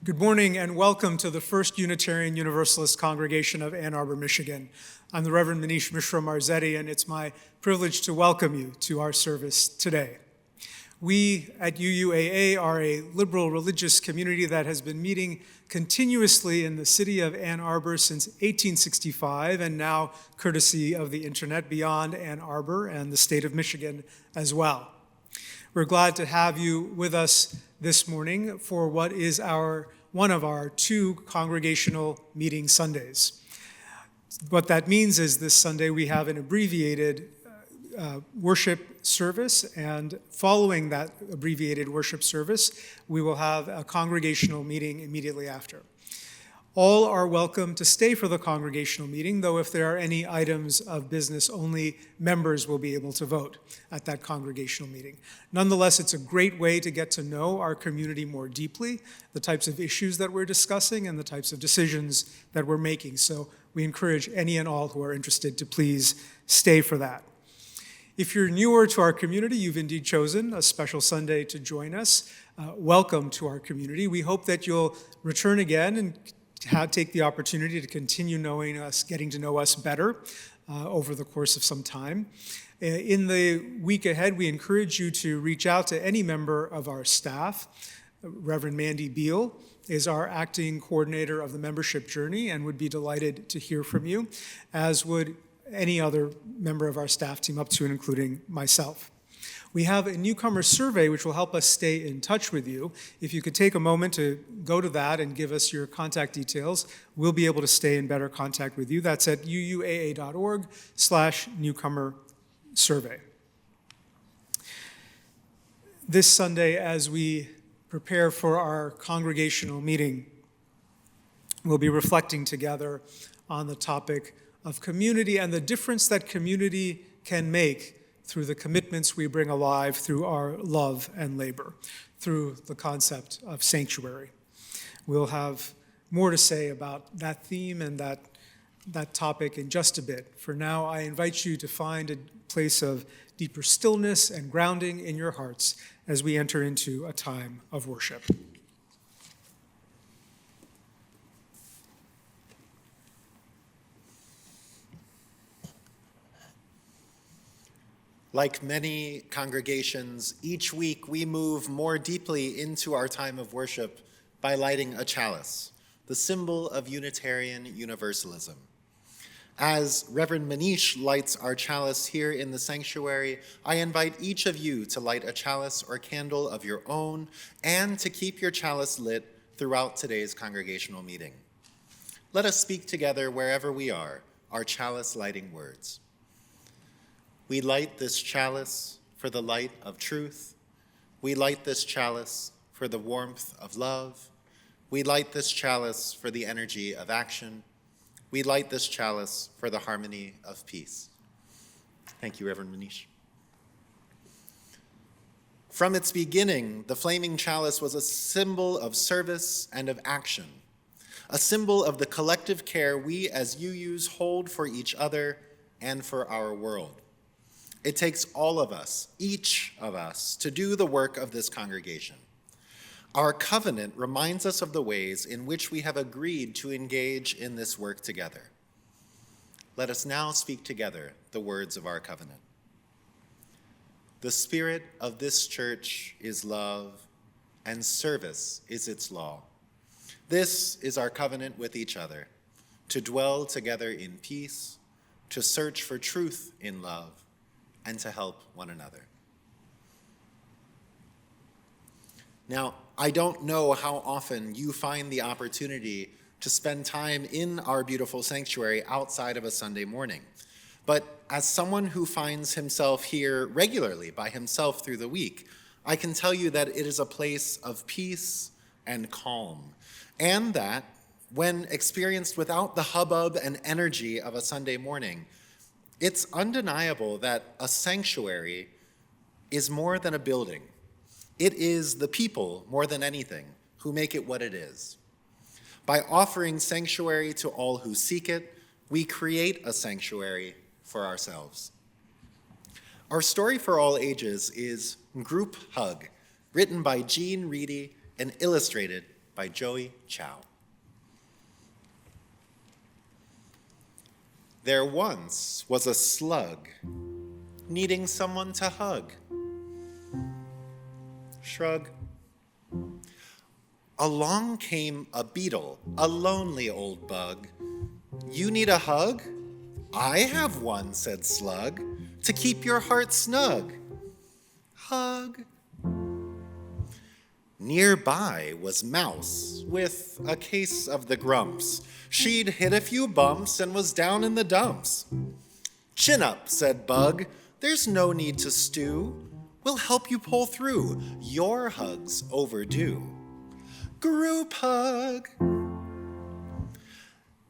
Good morning and welcome to the First Unitarian Universalist Congregation of Ann Arbor, Michigan. I'm the Reverend Manish Mishra Marzetti, and it's my privilege to welcome you to our service today. We at UUAA are a liberal religious community that has been meeting continuously in the city of Ann Arbor since 1865, and now, courtesy of the internet, beyond Ann Arbor and the state of Michigan as well. We're glad to have you with us this morning for what is one of our two congregational meeting Sundays. What that means is this Sunday we have an abbreviated worship service, and following that abbreviated worship service, we will have a congregational meeting immediately after. All are welcome to stay for the congregational meeting, though if there are any items of business, only members will be able to vote at that congregational meeting. Nonetheless, it's a great way to get to know our community more deeply, the types of issues that we're discussing and the types of decisions that we're making. So we encourage any and all who are interested to please stay for that. If you're newer to our community, you've indeed chosen a special Sunday to join us. Welcome to our community. We hope that you'll return again and take the opportunity to continue knowing us, getting to know us better over the course of some time. In the week ahead, we encourage you to reach out to any member of our staff. Reverend Mandy Beal is our acting coordinator of the membership journey and would be delighted to hear from you, as would any other member of our staff team, up to and including myself. We have a newcomer survey which will help us stay in touch with you. If you could take a moment to go to that and give us your contact details, we'll be able to stay in better contact with you. That's at uuaa.org/newcomer survey. This Sunday, as we prepare for our congregational meeting, we'll be reflecting together on the topic of community and the difference that community can make through the commitments we bring alive through our love and labor, through the concept of sanctuary. We'll have more to say about that theme and that topic in just a bit. For now, I invite you to find a place of deeper stillness and grounding in your hearts as we enter into a time of worship. Like many congregations, each week we move more deeply into our time of worship by lighting a chalice, the symbol of Unitarian Universalism. As Reverend Manish lights our chalice here in the sanctuary, I invite each of you to light a chalice or candle of your own and to keep your chalice lit throughout today's congregational meeting. Let us speak together wherever we are, our chalice lighting words. We light this chalice for the light of truth. We light this chalice for the warmth of love. We light this chalice for the energy of action. We light this chalice for the harmony of peace. Thank you, Reverend Manish. From its beginning, the flaming chalice was a symbol of service and of action, a symbol of the collective care we as UUs hold for each other and for our world. It takes all of us, each of us, to do the work of this congregation. Our covenant reminds us of the ways in which we have agreed to engage in this work together. Let us now speak together the words of our covenant. The spirit of this church is love, and service is its law. This is our covenant with each other, to dwell together in peace, to search for truth in love, and to help one another. Now, I don't know how often you find the opportunity to spend time in our beautiful sanctuary outside of a Sunday morning, but as someone who finds himself here regularly by himself through the week, I can tell you that it is a place of peace and calm, and that when experienced without the hubbub and energy of a Sunday morning, it's undeniable that a sanctuary is more than a building. It is the people, more than anything, who make it what it is. By offering sanctuary to all who seek it, we create a sanctuary for ourselves. Our story for all ages is Group Hug, written by Jean Reedy and illustrated by Joey Chow. There once was a slug needing someone to hug. Shrug. Along came a beetle, a lonely old bug. You need a hug? I have one, said Slug, to keep your heart snug. Hug. Nearby was Mouse with a case of the grumps. She'd hit a few bumps and was down in the dumps. Chin up, said Bug. There's no need to stew. We'll help you pull through. Your hug's overdue. Group hug.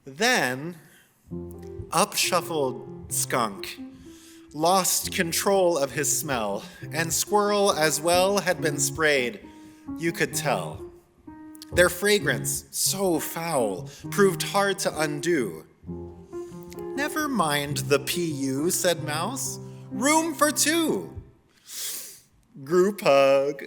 Then up shuffled Skunk, lost control of his smell, and Squirrel as well had been sprayed. You could tell. Their fragrance, so foul, proved hard to undo. Never mind the PU, said Mouse. Room for two. Group hug.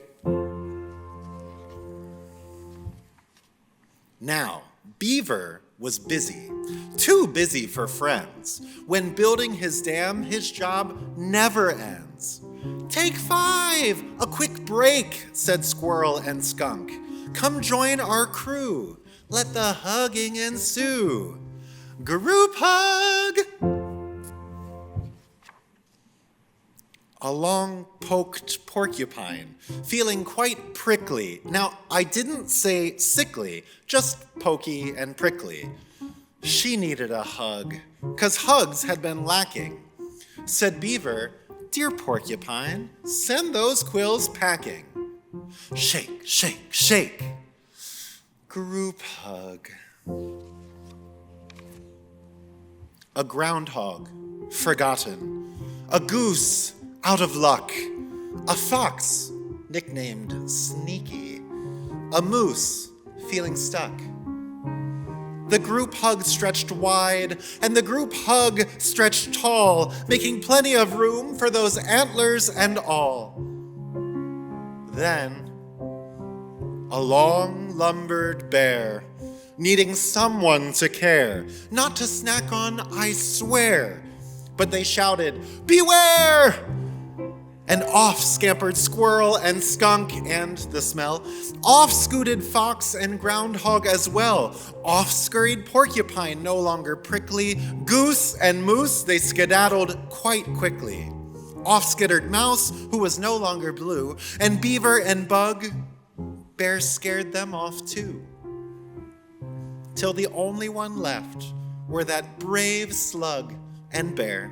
Now, Beaver was busy, too busy for friends. When building his dam, his job never ends. Take 5, a quick break, said Squirrel and Skunk. Come join our crew. Let the hugging ensue. Group hug. Along poked Porcupine, feeling quite prickly. Now, I didn't say sickly, just pokey and prickly. She needed a hug, 'cause hugs had been lacking. Said Beaver, Dear Porcupine, send those quills packing. Shake, shake, shake. Group hug. A groundhog, forgotten. A goose, out of luck. A fox, nicknamed Sneaky. A moose, feeling stuck. The group hug stretched wide, and the group hug stretched tall, making plenty of room for those antlers and all. Then, a long lumbered bear, needing someone to care, not to snack on, I swear. But they shouted, Beware! And off scampered Squirrel and Skunk and the smell. Off scooted Fox and Groundhog as well. Off scurried Porcupine, no longer prickly. Goose and Moose, they skedaddled quite quickly. Off skittered Mouse, who was no longer blue. And Beaver and Bug, Bear scared them off too. Till the only one left were that brave Slug and Bear.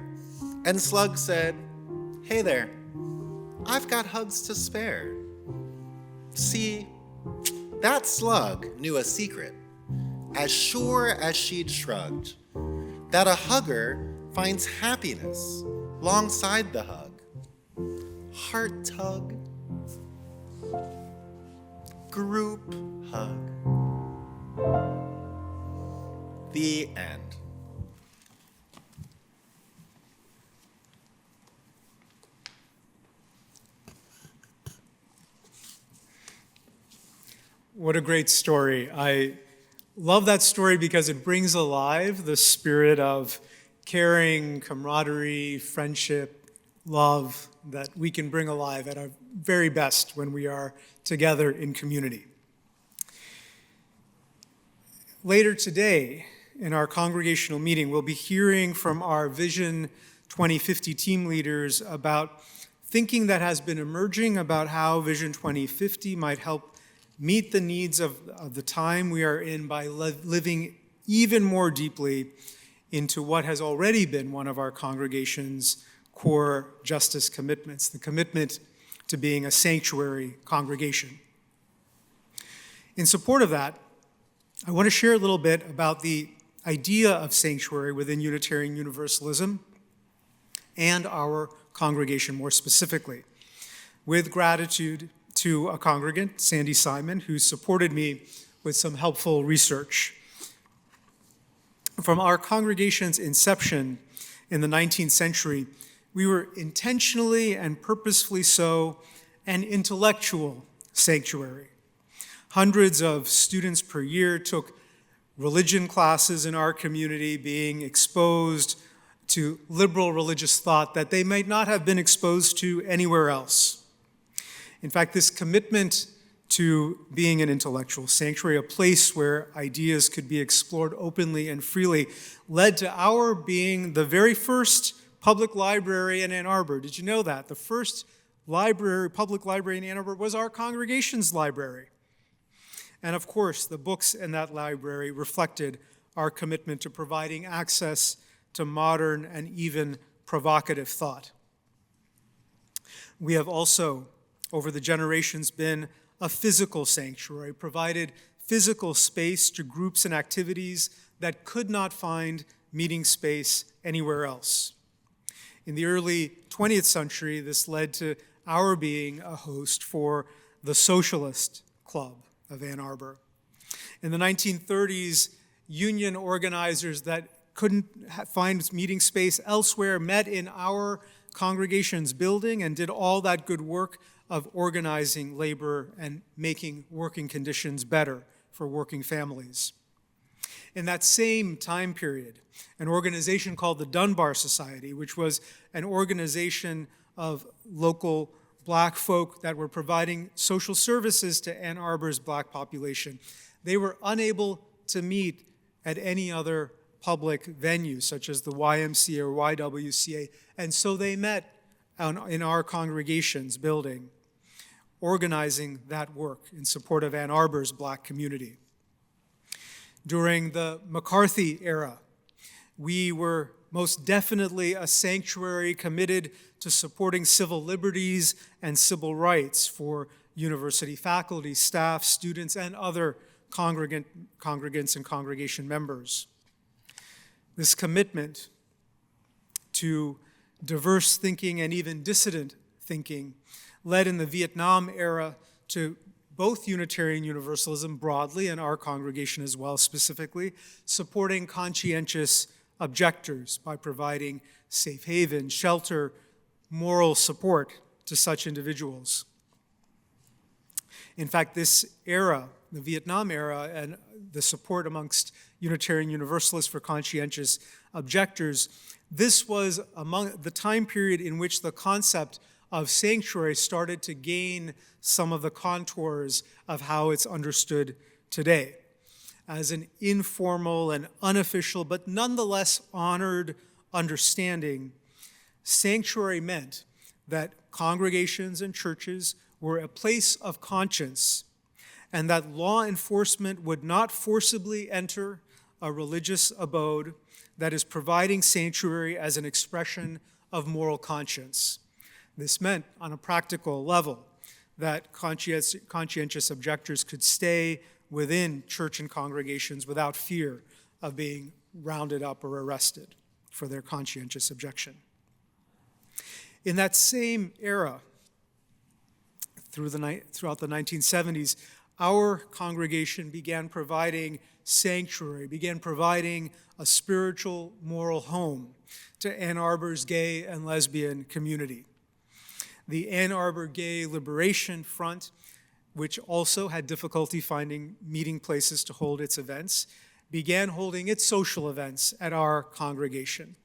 And Slug said, Hey there. I've got hugs to spare. See, that slug knew a secret, as sure as she'd shrugged, that a hugger finds happiness alongside the hug. Heart tug, group hug. The end. What a great story. I love that story because it brings alive the spirit of caring, camaraderie, friendship, love that we can bring alive at our very best when we are together in community. Later today, in our congregational meeting, we'll be hearing from our Vision 2050 team leaders about thinking that has been emerging about how Vision 2050 might help meet the needs of the time we are in by living even more deeply into what has already been one of our congregation's core justice commitments, the commitment to being a sanctuary congregation. In support of that, I want to share a little bit about the idea of sanctuary within Unitarian Universalism and our congregation more specifically, with gratitude to a congregant, Sandy Simon, who supported me with some helpful research. From our congregation's inception in the 19th century, we were intentionally and purposefully so an intellectual sanctuary. Hundreds of students per year took religion classes in our community, being exposed to liberal religious thought that they might not have been exposed to anywhere else. In fact, this commitment to being an intellectual sanctuary, a place where ideas could be explored openly and freely, led to our being the very first public library in Ann Arbor. Did you know that? The first public library in Ann Arbor was our congregation's library. And of course, the books in that library reflected our commitment to providing access to modern and even provocative thought. We have also, over the generations, been a physical sanctuary, provided physical space to groups and activities that could not find meeting space anywhere else. In the early 20th century, this led to our being a host for the Socialist Club of Ann Arbor. In the 1930s, union organizers that couldn't find meeting space elsewhere met in our congregation's building and did all that good work of organizing labor and making working conditions better for working families. In that same time period, an organization called the Dunbar Society, which was an organization of local Black folk that were providing social services to Ann Arbor's Black population, they were unable to meet at any other public venue, such as the YMCA or YWCA, and so they met in our congregation's building, organizing that work in support of Ann Arbor's Black community. During the McCarthy era, we were most definitely a sanctuary committed to supporting civil liberties and civil rights for university faculty, staff, students, and other congregants and congregation members. This commitment to diverse thinking and even dissident thinking led in the Vietnam era to both Unitarian Universalism broadly and our congregation as well specifically, supporting conscientious objectors by providing safe haven, shelter, moral support to such individuals. In fact, this era, the Vietnam era, and the support amongst Unitarian Universalists for conscientious objectors, this was among the time period in which the concept of sanctuary started to gain some of the contours of how it's understood today. As an informal and unofficial, but nonetheless honored understanding, sanctuary meant that congregations and churches were a place of conscience, and that law enforcement would not forcibly enter a religious abode that is providing sanctuary as an expression of moral conscience. This meant, on a practical level, that conscientious objectors could stay within church and congregations without fear of being rounded up or arrested for their conscientious objection. In that same era, throughout the 1970s, our congregation began providing sanctuary, began providing a spiritual, moral home to Ann Arbor's gay and lesbian community. The Ann Arbor Gay Liberation Front, which also had difficulty finding meeting places to hold its events, began holding its social events at our congregation.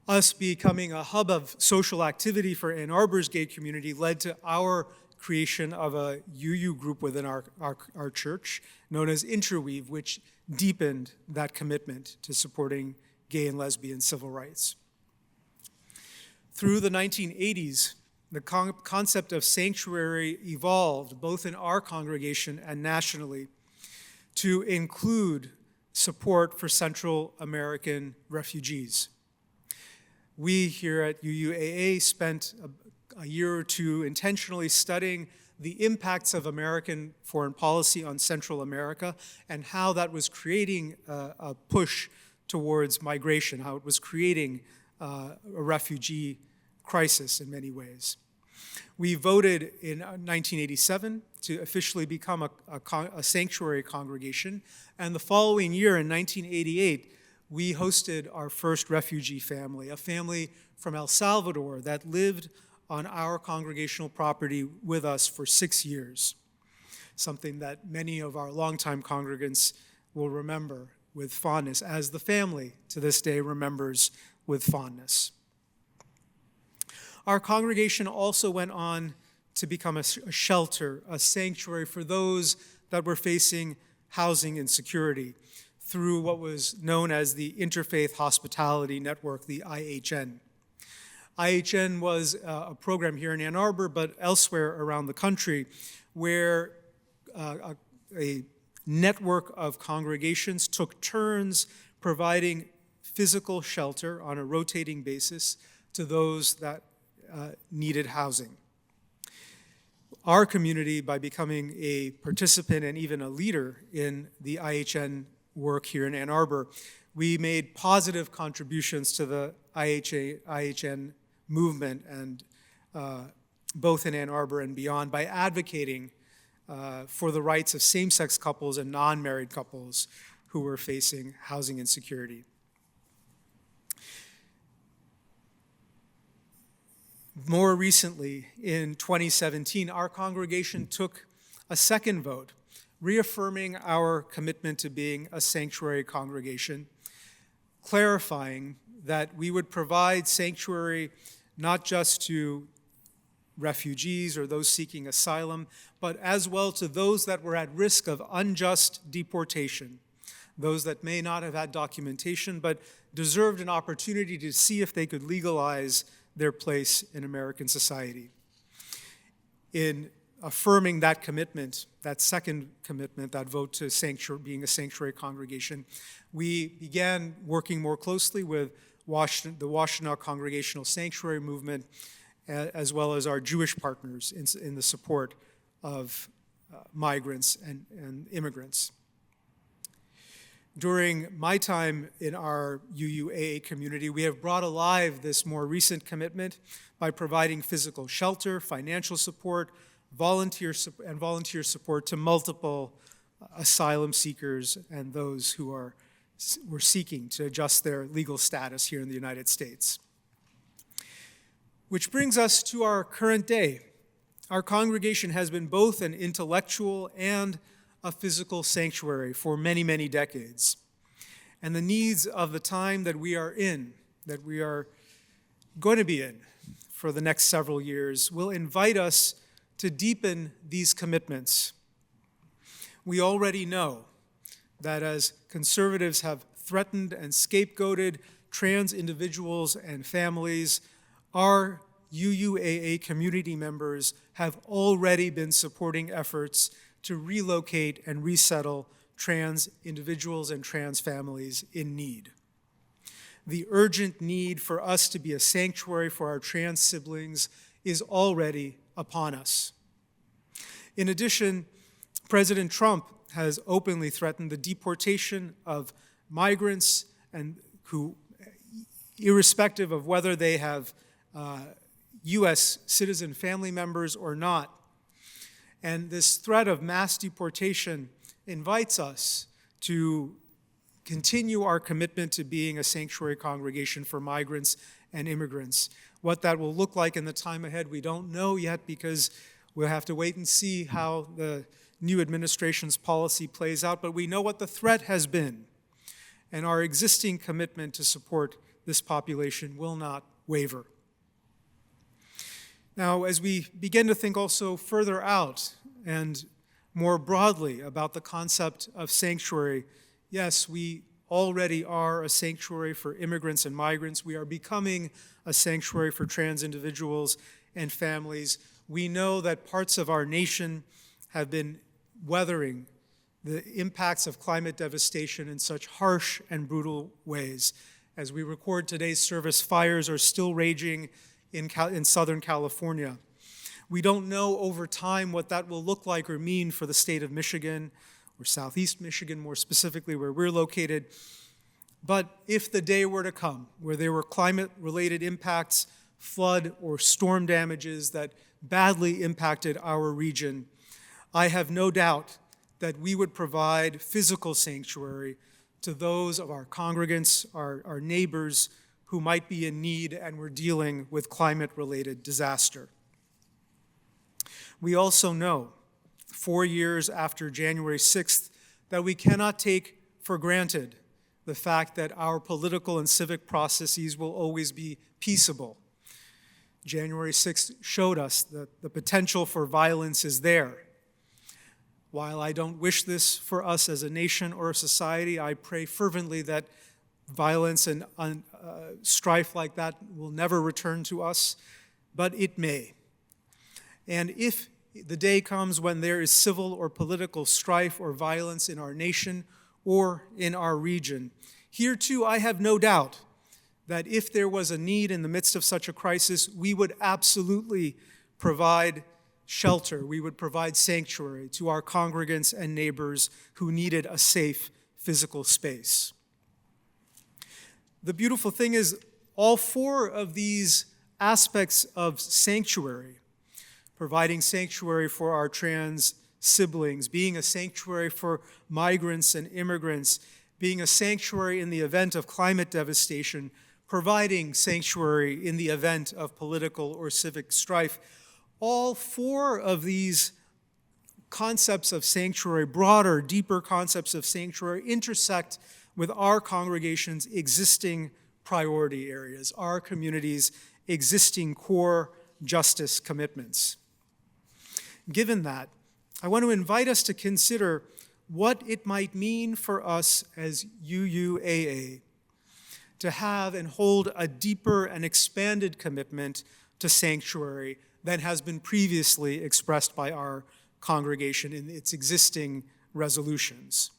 Us becoming a hub of social activity for Ann Arbor's gay community led to our creation of a UU group within our church known as Interweave, which deepened that commitment to supporting gay and lesbian civil rights. Through the 1980s, the concept of sanctuary evolved both in our congregation and nationally to include support for Central American refugees. We here at UUAA spent a year or two intentionally studying the impacts of American foreign policy on Central America and how that was creating a push towards migration, how it was creating a refugee crisis in many ways. We voted in 1987 to officially become a sanctuary congregation, and the following year in 1988, we hosted our first refugee family, a family from El Salvador that lived on our congregational property with us for 6 years. something that many of our longtime congregants will remember with fondness, as the family to this day remembers with fondness. Our congregation also went on to become a shelter, a sanctuary for those that were facing housing insecurity through what was known as the Interfaith Hospitality Network, the IHN. IHN was a program here in Ann Arbor, but elsewhere around the country, where a network of congregations took turns providing physical shelter on a rotating basis to those that needed housing. Our community, by becoming a participant and even a leader in the IHN work here in Ann Arbor, we made positive contributions to the IHN movement, and both in Ann Arbor and beyond, by advocating for the rights of same-sex couples and non-married couples who were facing housing insecurity. More recently, in 2017, our congregation took a second vote, reaffirming our commitment to being a sanctuary congregation, clarifying that we would provide sanctuary not just to refugees or those seeking asylum, but as well to those that were at risk of unjust deportation, those that may not have had documentation but deserved an opportunity to see if they could legalize their place in American society. In affirming that commitment, that second commitment, that vote to being a sanctuary congregation, we began working more closely with the Washtenaw Congregational Sanctuary Movement, as well as our Jewish partners in the support of migrants and immigrants. During my time in our UUAA community, we have brought alive this more recent commitment by providing physical shelter, financial support, volunteer support to multiple asylum seekers and those who were seeking to adjust their legal status here in the United States. Which brings us to our current day. Our congregation has been both an intellectual and a physical sanctuary for many, many decades. And the needs of the time that we are in, that we are going to be in for the next several years, will invite us to deepen these commitments. We already know that as conservatives have threatened and scapegoated trans individuals and families, our UUAA community members have already been supporting efforts to relocate and resettle trans individuals and trans families in need. The urgent need for us to be a sanctuary for our trans siblings is already upon us. In addition, President Trump has openly threatened the deportation of migrants and who, irrespective of whether they have U.S. citizen family members or not. And this threat of mass deportation invites us to continue our commitment to being a sanctuary congregation for migrants and immigrants. What that will look like in the time ahead, we don't know yet, because we'll have to wait and see how the new administration's policy plays out, but we know what the threat has been, and our existing commitment to support this population will not waver. Now, as we begin to think also further out and more broadly about the concept of sanctuary, yes, we already are a sanctuary for immigrants and migrants. We are becoming a sanctuary for trans individuals and families. We know that parts of our nation have been weathering the impacts of climate devastation in such harsh and brutal ways. As we record today's service, fires are still raging in Southern California. We don't know over time what that will look like or mean for the state of Michigan, or Southeast Michigan more specifically, where we're located. But if the day were to come where there were climate-related impacts, flood or storm damages that badly impacted our region, I have no doubt that we would provide physical sanctuary to those of our congregants, our neighbors who might be in need and were dealing with climate-related disaster. We also know 4 years after January 6th, that we cannot take for granted the fact that our political and civic processes will always be peaceable. January 6th showed us that the potential for violence is there. While I don't wish this for us as a nation or a society, I pray fervently that violence and strife like that will never return to us, but it may. And if the day comes when there is civil or political strife or violence in our nation or in our region, here too I have no doubt that if there was a need in the midst of such a crisis, we would absolutely provide shelter, we would provide sanctuary to our congregants and neighbors who needed a safe physical space. The beautiful thing is, all 4 of these aspects of sanctuary, providing sanctuary for our trans siblings, being a sanctuary for migrants and immigrants, being a sanctuary in the event of climate devastation, providing sanctuary in the event of political or civic strife, all 4 of these concepts of sanctuary, broader, deeper concepts of sanctuary, intersect with our congregation's existing priority areas, our community's existing core justice commitments. Given that, I want to invite us to consider what it might mean for us as UUAA to have and hold a deeper and expanded commitment to sanctuary than has been previously expressed by our congregation in its existing resolutions.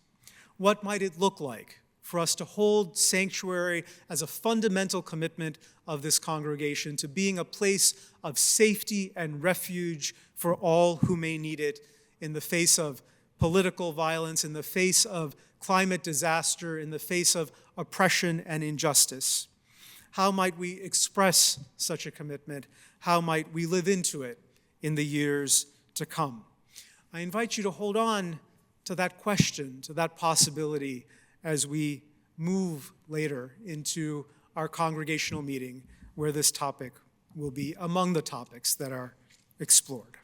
What might it look like for us to hold sanctuary as a fundamental commitment of this congregation to being a place of safety and refuge for all who may need it in the face of political violence, in the face of climate disaster, in the face of oppression and injustice? How might we express such a commitment? How might we live into it in the years to come? I invite you to hold on to that question, to that possibility, as we move later into our congregational meeting, where this topic will be among the topics that are explored.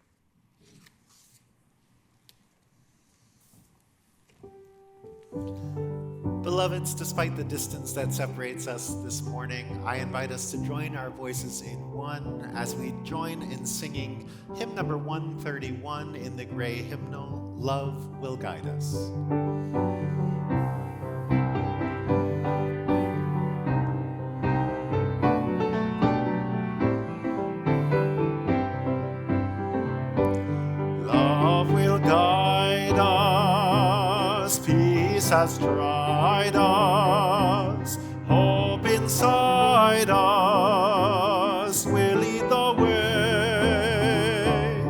Beloveds, despite the distance that separates us this morning, I invite us to join our voices in one as we join in singing hymn number 131 in the gray hymnal, Love Will Guide Us. Love will guide us, peace has dried us, hope inside us will lead the way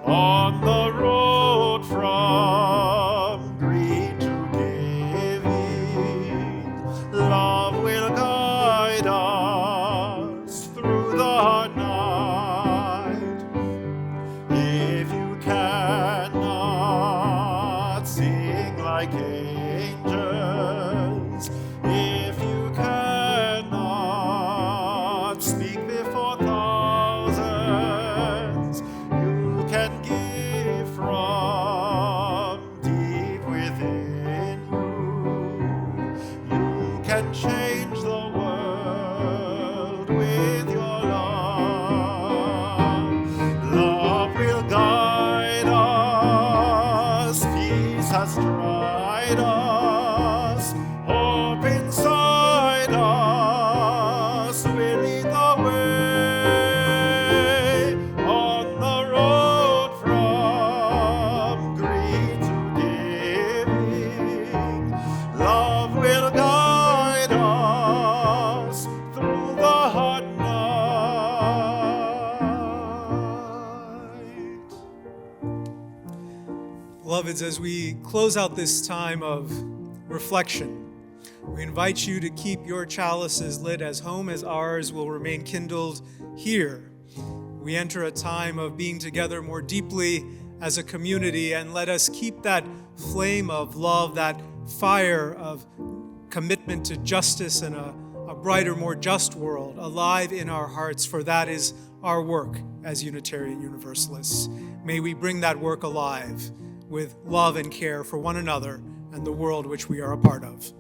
on the road from greed to giving. Love will guide us through the night. If you cannot sing like angels, if you cannot speak before thousands, you can give from deep within you. You can change the world with your love. Love will guide us, peace has dried us, hope inside us will lead the way on the road from greed to giving. Love will guide us through the hot night. Beloveds, as we close out this time of reflection, we invite you to keep your chalices lit as home as ours will remain kindled here. We enter a time of being together more deeply as a community, and let us keep that flame of love, that fire of commitment to justice and a brighter, more just world alive in our hearts, for that is our work as Unitarian Universalists. May we bring that work alive. with love and care for one another and the world which we are a part of.